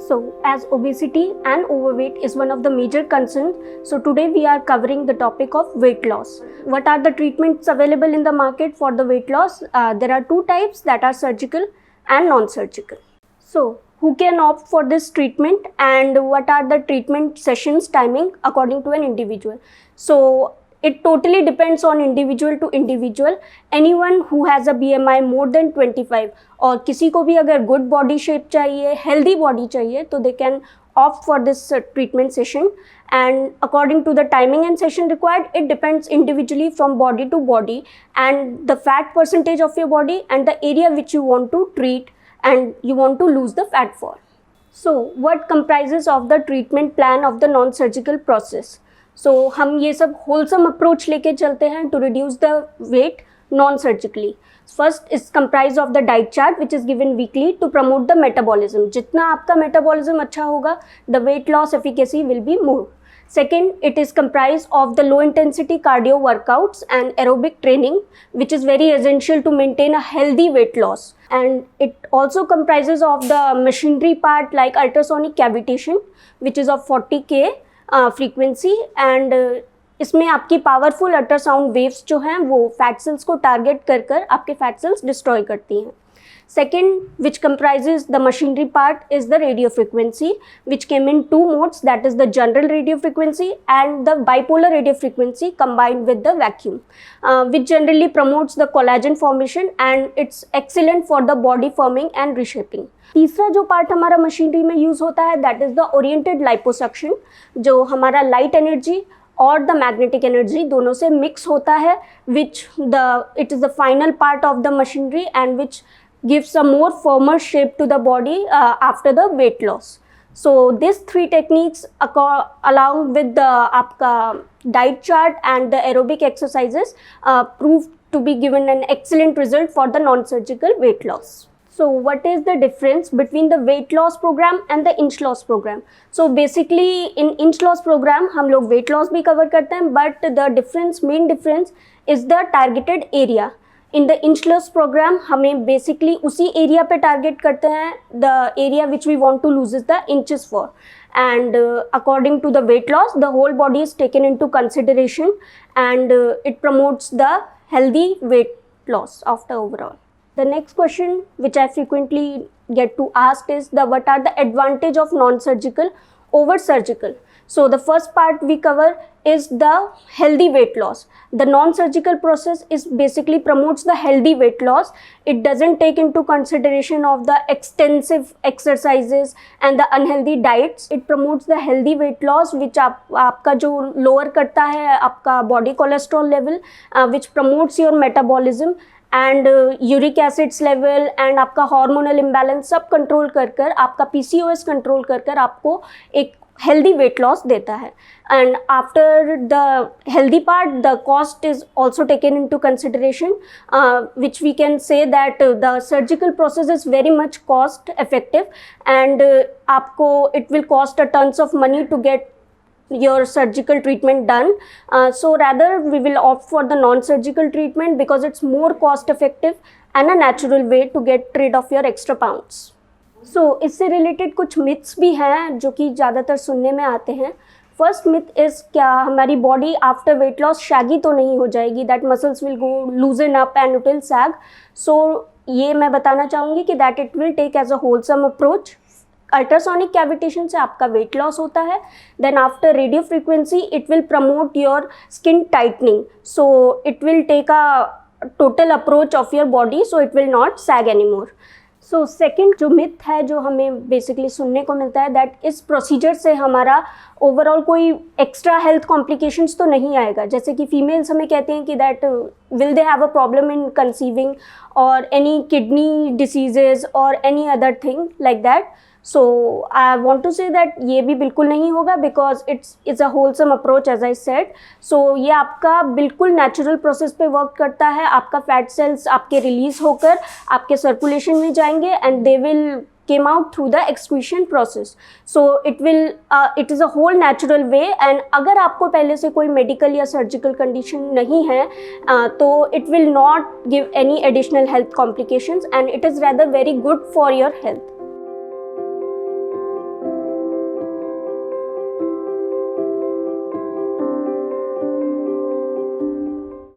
So, as obesity and overweight is one of the major concerns, so today we are covering the topic of weight loss. What are the treatments available in the market for the weight loss? There are two types, that are surgical and non-surgical. So, who can opt for this treatment and what are the treatment sessions timing according to an individual? So, it totally depends on individual to individual. Anyone who has a BMI more than 25 और किसी को भी अगर good body shape चाहिए, healthy body चाहिए, तो they can opt for this treatment session. And according to the timing and session required, it depends individually from body to body and the fat percentage of your body and the area which you want to treat and you want to lose the fat for. So, what comprises of the treatment plan of the non-surgical process? So, हम ये सब wholesome approach लेके चलते हैं to reduce the weight non-surgically. First is comprised of the diet chart which is given weekly to promote the metabolism. जितना आपका metabolism अच्छा होगा, the weight loss efficacy will be more. Second, it is comprised of the low intensity cardio workouts and aerobic training which is very essential to maintain a healthy weight loss. And it also comprises of the machinery part like ultrasonic cavitation which is of 40K frequency and इसमें आपकी powerful ultrasound waves जो हैं वो fat cells को target कर कर आपके fat cells destroy करती हैं. Second, which comprises the machinery part is the radio frequency which came in two modes, that is the general radio frequency and the bipolar radio frequency combined with the vacuum, which generally promotes the collagen formation and it's excellent for the body forming and reshaping. तीसरा जो part हमारा machinery में use होता है that is the oriented liposuction, जो हमारा light energy और the magnetic energy दोनों से मिक्स होता है, which it is the final part of the machinery and which gives a more firmer shape to the body after the weight loss. So these three techniques along with the आपका diet chart and the aerobic exercises proved to be given an excellent result for the non-surgical weight loss. So what is the difference between the weight loss program and the inch loss program? So basically in inch loss program हम लोग weight loss भी cover करते हैं, but the main difference is the targeted area. In the inch loss programme हमें basically उसी area पे target करते हैं, the area which we want to lose is the inches for, and according to the weight loss the whole body is taken into consideration and it promotes the healthy weight loss of the overall. The next question which I frequently get to ask is what are the advantage of non-surgical over surgical. So the first part we cover is the healthy weight loss. The non-surgical process is basically promotes the healthy weight loss. It doesn't take into consideration of the extensive exercises and the unhealthy diets. It promotes the healthy weight loss which आपका जो lower करता है आपका body cholesterol level, which promotes your metabolism and uric acids level and आपका hormonal imbalance सब control कर कर आपका PCOS कंट्रोल कर कर आपको एक हेल्दी वेट लॉस देता है. And after the healthy part the cost is also taken into consideration which we can say that the surgical process is very much cost effective and आपको it will cost a tons of money to get your surgical treatment done, so rather we will opt for the non-surgical treatment because it's more cost effective and a natural way to get rid of your extra pounds. So इससे related कुछ myths भी हैं जो कि ज़्यादातर सुनने में आते हैं. फर्स्ट मिथ इज़, क्या हमारी body after weight loss saggy तो नहीं हो जाएगी, that muscles will go loosen up and it will sag. So ये मैं बताना चाहूँगी कि that it will take as a wholesome approach. Ultrasonic cavitation से आपका वेट लॉस होता है. Then after radio frequency it will promote your skin tightening, so it will take a total approach of your body, so it will not sag any more. So second जो myth है जो हमें basically सुनने को मिलता है that इस procedure से हमारा ओवरऑल कोई एक्स्ट्रा हेल्थ कॉम्प्लिकेशंस तो नहीं आएगा. जैसे कि फीमेल्स हमें कहते हैं कि that will they have a problem in conceiving or any kidney diseases or any other thing like that. So I want to say that ये भी बिल्कुल नहीं होगा because it's a wholesome approach as I said. So ये आपका बिल्कुल natural process पे work करता है. आपका फैट सेल्स आपके रिलीज होकर आपके सर्कुलेशन में जाएंगे and they will came out through the excretion process. So it is a whole natural way. And अगर आपको पहले से कोई medical या surgical condition नहीं है तो it will not give any additional health complications and it is rather very good for your health.